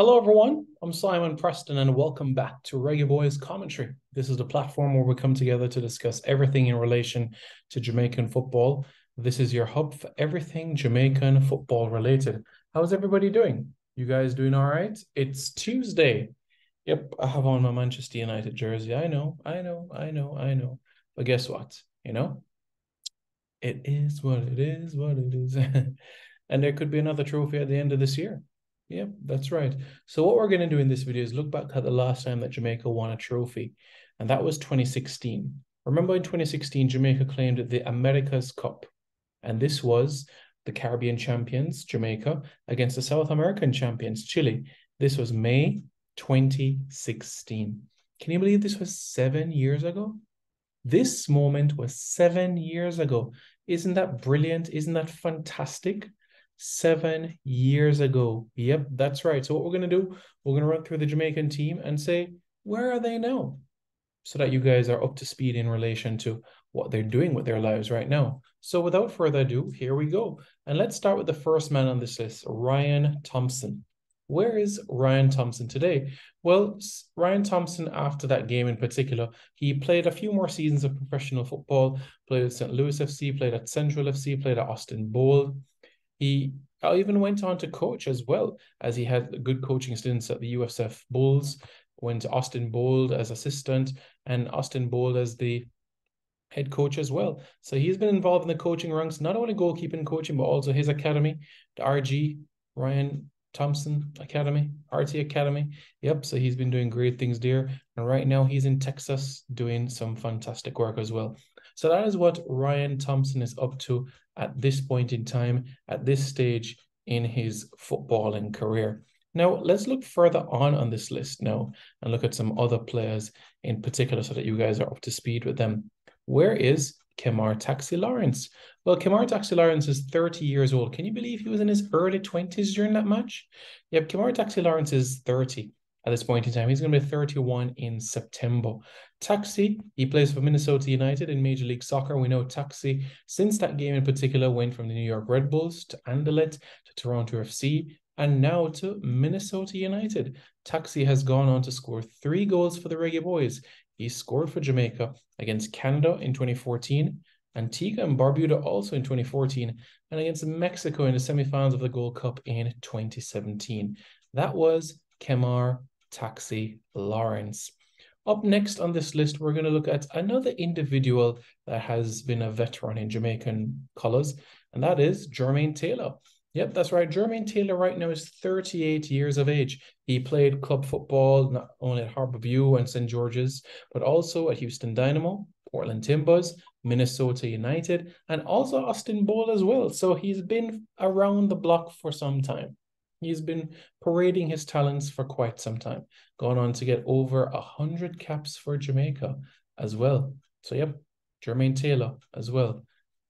Hello, everyone. I'm Simon Preston, and welcome back to Reggae Boys Commentary. This is the platform where we come together to discuss everything in relation to Jamaican football. This is your hub for everything Jamaican football related. How's everybody doing? You guys doing all right? It's Tuesday. Yep, I have on my Manchester United jersey. I know. But guess what? It is what it is, what it is. And there could be another trophy at the end of this year. Yep, that's right. So what we're going to do in this video is look back at the last time that Jamaica won a trophy, and that was 2016. Remember in 2016, Jamaica claimed the America's Cup, and this was the Caribbean champions, Jamaica, against the South American champions, Chile. This was May 2016. Can you believe this was 7 years ago? This moment was 7 years ago. Isn't that brilliant? Isn't that fantastic? 7 years ago. Yep, that's right. So what we're going to do, we're going to run through the Jamaican team and say, where are they now? So that you guys are up to speed in relation to what they're doing with their lives right now. So without further ado, here we go. And let's start with the first man on this list, Ryan Thompson. Where is Ryan Thompson today? Well, Ryan Thompson, after that game in particular, he played a few more seasons of professional football, played at St. Louis FC, played at Central FC, played at Austin Bold. He even went on to coach as well, as he had good coaching stints at the USF Bulls, went to Austin Bold as assistant, and Austin Bold as the head coach as well. So he's been involved in the coaching ranks, not only goalkeeping coaching, but also his academy, the RG, Ryan Thompson Academy, RT Academy. Yep, so he's been doing great things there. And right now he's in Texas doing some fantastic work as well. So that is what Ryan Thompson is up to at this point in time, at this stage in his footballing career. Now, let's look further on this list now and look at some other players in particular so that you guys are up to speed with them. Where is Kemar Taxi Lawrence? Well, Kemar Taxi Lawrence is 30 years old. Can you believe he was in his early 20s during that match? Yep, Kemar Taxi Lawrence is 30 at this point in time. He's going to be 31 in September. Taxi, he plays for Minnesota United in Major League Soccer. We know Taxi, since that game in particular, went from the New York Red Bulls to Anderlecht to Toronto FC and now to Minnesota United. Taxi has gone on to score 3 goals for the Reggae Boys. He scored for Jamaica against Canada in 2014, Antigua and Barbuda also in 2014, and against Mexico in the semifinals of the Gold Cup in 2017. That was Kemar Taxi Lawrence. Up next on this list, we're going to look at another individual that has been a veteran in Jamaican colours, and that is Jermaine Taylor. Yep, that's right. Jermaine Taylor right now is 38 years of age. He played club football not only at Harborview and St. George's, but also at Houston Dynamo, Portland Timbers, Minnesota United, and also Austin Bold as well. So he's been around the block for some time. He's been parading his talents for quite some time, gone on to get over 100 caps for Jamaica as well. So, yep, Jermaine Taylor as well.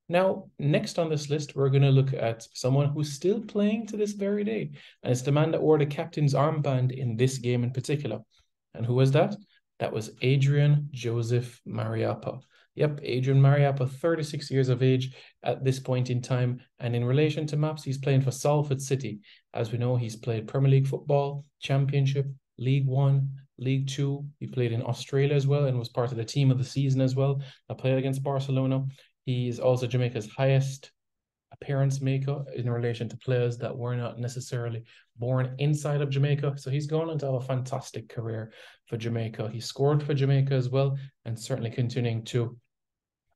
Now, next on this list, we're going to look at someone who's still playing to this very day. And it's the man that wore the captain's armband in this game in particular. And who was that? That was Adrian Joseph Mariappa. Yep, Adrian Mariappa, 36 years of age at this point in time. And in relation to maps, he's playing for Salford City. As we know, he's played Premier League football, Championship, League One, League Two. He played in Australia as well and was part of the team of the season as well. I played against Barcelona. He is also Jamaica's highest appearance maker in relation to players that were not necessarily born inside of Jamaica. So he's going on to have a fantastic career for Jamaica. He scored for Jamaica as well, and certainly continuing to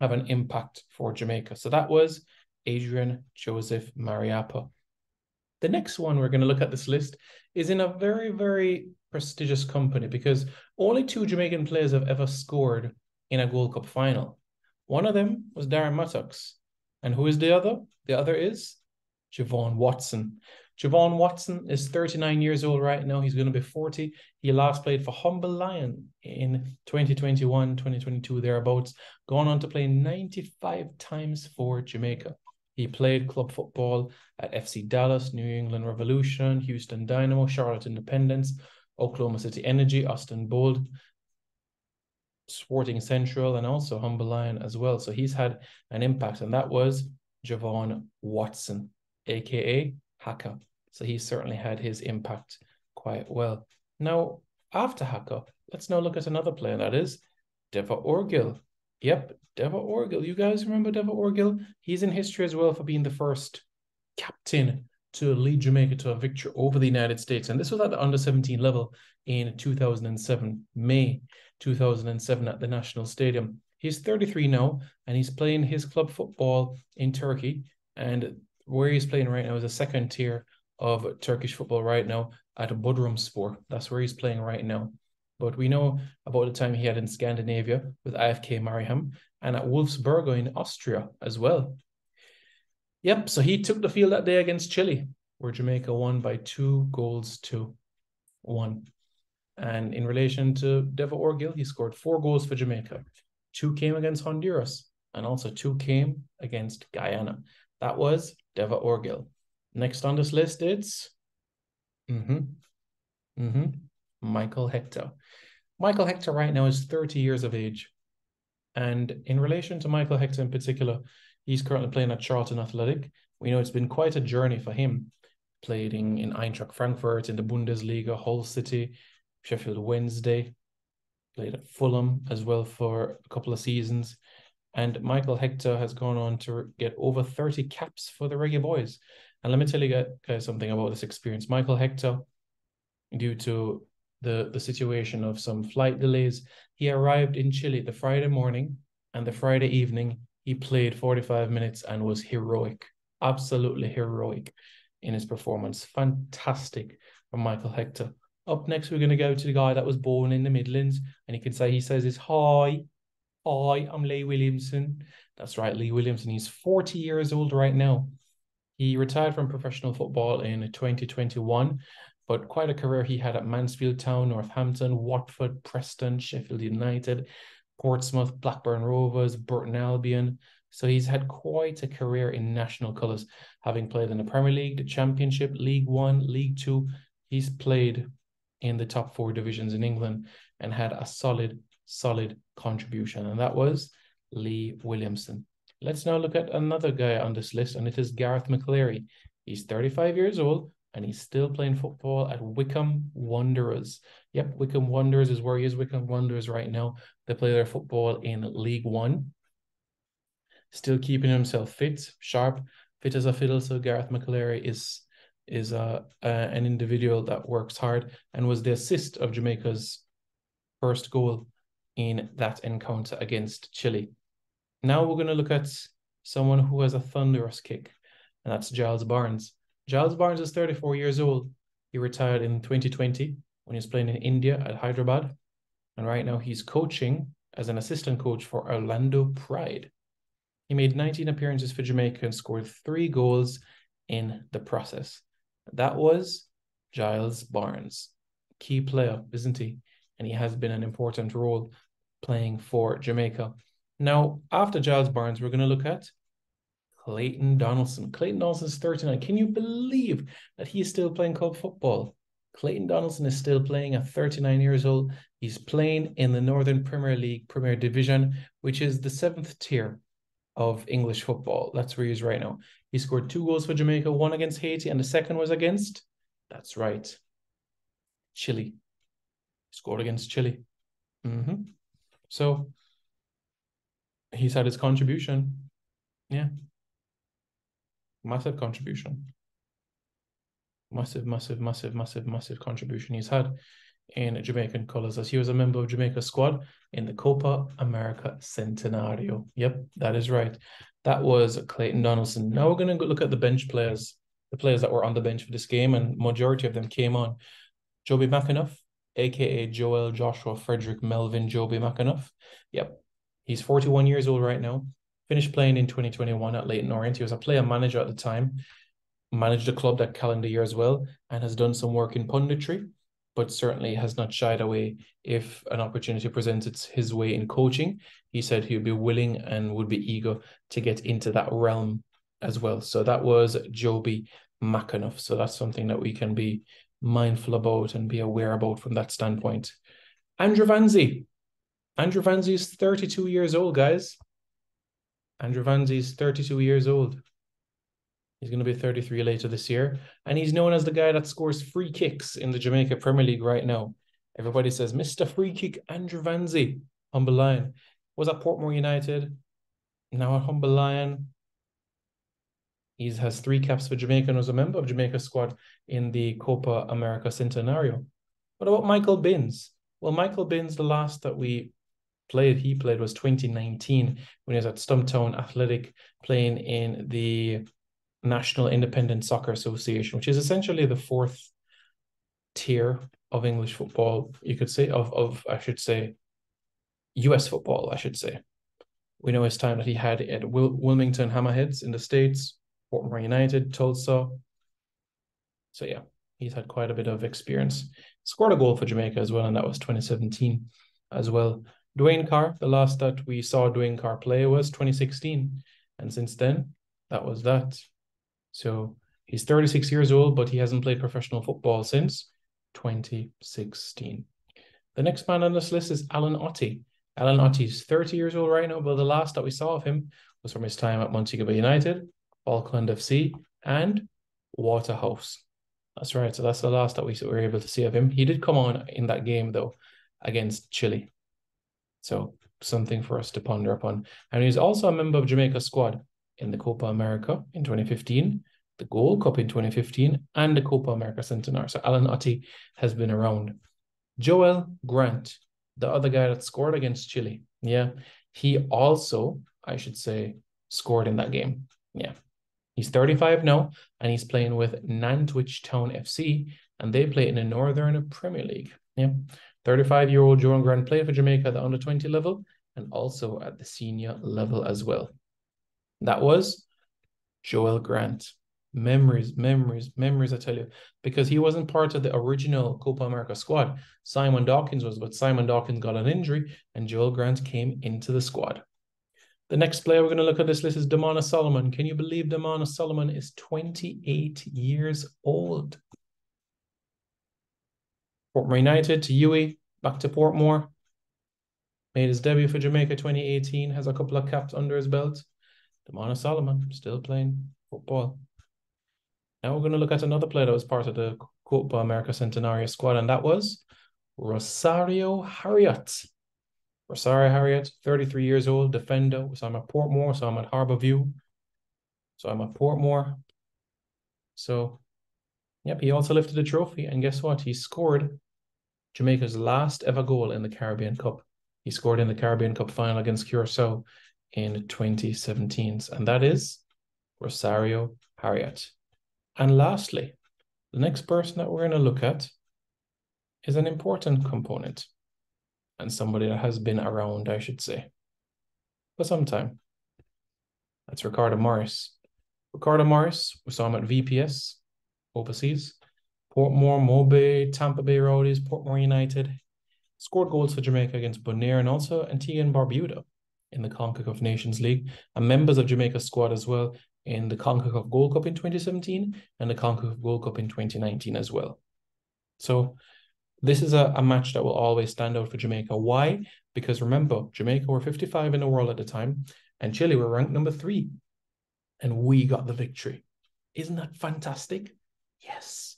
have an impact for Jamaica. So that was Adrian Joseph Mariappa. The next one we're going to look at this list is in a very, very prestigious company because only 2 Jamaican players have ever scored in a Gold Cup final. One of them was Darren Mattox. And who is the other? The other is Javon Watson. Javon Watson is 39 years old right now. He's going to be 40. He last played for Humble Lion in 2021, 2022, thereabouts. Gone on to play 95 times for Jamaica. He played club football at FC Dallas, New England Revolution, Houston Dynamo, Charlotte Independence, Oklahoma City Energy, Austin Bold, Sporting Central, and also Humble Lion as well. So he's had an impact, and that was Javon Watson, aka Haka. So he certainly had his impact quite well. Now, after Haka, let's now look at another player, that is Deva Orgil. Yep, Deva Orgil. You guys remember Deva Orgil? He's in history as well for being the first captain to lead Jamaica to a victory over the United States. And this was at the under-17 level in 2007, May 2007 at the National Stadium. He's 33 now, and he's playing his club football in Turkey. And where he's playing right now is a second tier of Turkish football right now at Bodrumspor. That's where he's playing right now. But we know about the time he had in Scandinavia with IFK Mariehamn and at Wolfsburgo in Austria as well. Yep, so he took the field that day against Chile, where Jamaica won by 2-1. And in relation to Deva Orgil, he scored 4 goals for Jamaica. 2 came against Honduras, and also 2 came against Guyana. That was Deva Orgil. Next on this list, it's Michael Hector. Michael Hector right now is 30 years of age. And in relation to Michael Hector in particular, he's currently playing at Charlton Athletic. We know it's been quite a journey for him, playing in Eintracht Frankfurt, in the Bundesliga, Hull City, Sheffield Wednesday, played at Fulham as well for a couple of seasons. And Michael Hector has gone on to get over 30 caps for the Reggae Boys. And let me tell you guys something about this experience. Michael Hector, due to the situation of some flight delays, he arrived in Chile the Friday morning, and the Friday evening, he played 45 minutes and was heroic, absolutely heroic in his performance. Fantastic from Michael Hector. Up next, we're going to go to the guy that was born in the Midlands, and he says it's hi, I'm Lee Williamson. That's right, Lee Williamson. He's 40 years old right now. He retired from professional football in 2021, but quite a career he had at Mansfield Town, Northampton, Watford, Preston, Sheffield United, Portsmouth, Blackburn Rovers, Burton Albion. So he's had quite a career in national colours, having played in the Premier League, the Championship, League One, League Two. He's played in the top 4 divisions in England and had a solid contribution. And that was Lee Williamson. Let's now look at another guy on this list, and it is Gareth McCleary. He's 35 years old, and he's still playing football at Wycombe Wanderers. Yep, Wycombe Wanderers is where he is. Wycombe Wanderers right now. They play their football in League One. Still keeping himself fit, sharp, fit as a fiddle. So Gareth McCleary is an individual that works hard and was the assist of Jamaica's first goal in that encounter against Chile. Now we're going to look at someone who has a thunderous kick, and that's Giles Barnes. Giles Barnes is 34 years old. He retired in 2020 when he was playing in India at Hyderabad. And right now he's coaching as an assistant coach for Orlando Pride. He made 19 appearances for Jamaica and scored 3 goals in the process. That was Giles Barnes. Key player, isn't he? And he has been an important role playing for Jamaica. Now, after Giles Barnes, we're going to look at Clayton Donaldson. Clayton Donaldson is 39. Can you believe that he's still playing club football? Clayton Donaldson is still playing at 39 years old. He's playing in the Northern Premier League, Premier Division, which is the 7th tier of English football. That's where he is right now. He scored 2 goals for Jamaica, 1 against Haiti, and the second was against, that's right, Chile. He scored against Chile. So he's had his contribution. Yeah. Massive contribution. Massive contribution he's had in Jamaican colours, as he was a member of Jamaica's squad in the Copa America Centenario. Yep, that is right. That was Clayton Donaldson. Now we're going to look at the bench players, the players that were on the bench for this game, and majority of them came on. Joby McAnuff, aka Joel Joshua Frederick Melvin Joby McAnuff. Yep, he's 41 years old right now. Finished playing in 2021 at Leyton Orient. He was a player manager at the time, managed the club that calendar year as well, and has done some work in punditry, but certainly has not shied away if an opportunity presents his way in coaching. He said he would be willing and would be eager to get into that realm as well. So that was Joby McAnuff. So that's something that we can be mindful about and be aware about from that standpoint. Andrew Vanzi. Andrew Vanzi is 32 years old, guys. Andrew Vanzi is 32 years old. He's going to be 33 later this year. And he's known as the guy that scores free kicks in the Jamaica Premier League right now. Everybody says, Mr. Free Kick, Andrew Vanzi, Humble Lion. Was at Portmore United, now at Humble Lion. He has 3 caps for Jamaica and was a member of Jamaica's squad in the Copa America Centenario. What about Michael Binns? Well, Michael Binns, the last that he played was 2019 when he was at Stumptown Athletic playing in the National Independent Soccer Association, which is essentially the 4th tier of English football, you could say, I should say, US football, I should say. We know his time that he had at Wilmington Hammerheads in the States, Portmore United, Tulsa. So yeah, he's had quite a bit of experience. Scored a goal for Jamaica as well, and that was 2017 as well. Dwayne Carr, the last that we saw Dwayne Carr play was 2016. And since then, that was that. So he's 36 years old, but he hasn't played professional football since 2016. The next man on this list is Alan Ottey. Alan Ottey's 30 years old right now, but the last that we saw of him was from his time at Montego Bay United, Falkland FC, and Waterhouse. That's right. So that's the last that we were able to see of him. He did come on in that game, though, against Chile. So something for us to ponder upon. And he's also a member of Jamaica's squad in the Copa America in 2015, the Gold Cup in 2015, and the Copa America Centenario. So Alan Ottey has been around. Joel Grant, the other guy that scored against Chile. Yeah, he also, I should say, scored in that game. Yeah, he's 35 now, and he's playing with Nantwich Town FC, and they play in the Northern Premier League. Yeah, 35-year-old Joel Grant played for Jamaica at the under-20 level and also at the senior level as well. That was Joel Grant. Memories, I tell you, because he wasn't part of the original Copa America squad. Simon Dawkins was, but Simon Dawkins got an injury and Joel Grant came into the squad. The next player we're going to look at this list is Damana Solomon. Can you believe Damana Solomon is 28 years old? Portmore United to UWI, back to Portmore. Made his debut for Jamaica 2018, has a couple of caps under his belt. Damana Solomon, still playing football. Now we're going to look at another player that was part of the Copa America Centenario squad, and that was Rosario Harriot. Rosario Harriot, 33 years old, defender. So I'm at Portmore, so I'm at Harbourview. So I'm at Portmore. So, yep, he also lifted a trophy, and guess what? He scored Jamaica's last ever goal in the Caribbean Cup. He scored in the Caribbean Cup final against Curacao in 2017, and that is Rosario Harriot. And lastly, the next person that we're going to look at is an important component and somebody that has been around, I should say, for some time. That's Ricardo Morris. Ricardo Morris, we saw him at VPS overseas, Portmore, Mobay, Tampa Bay Rowdies, Portmore United. Scored goals for Jamaica against Bonaire and also Antigua and Barbuda in the CONCACAF Nations League, and members of Jamaica's squad as well in the CONCACAF Gold Cup in 2017 and the CONCACAF Gold Cup in 2019 as well. So this is a match that will always stand out for Jamaica. Why? Because remember, Jamaica were 55 in the world at the time, and Chile were ranked number 3, and we got the victory. Isn't that fantastic? Yes.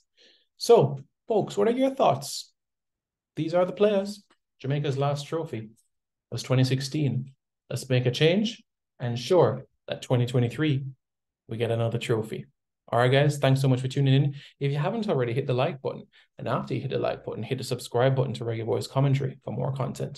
So, folks, what are your thoughts? These are the players. Jamaica's last trophy was 2016. Let's make a change, and sure, that 2023, we get another trophy. All right, guys, thanks so much for tuning in. If you haven't already, hit the like button. And after you hit the like button, hit the subscribe button to Reggae Boys Commentary for more content.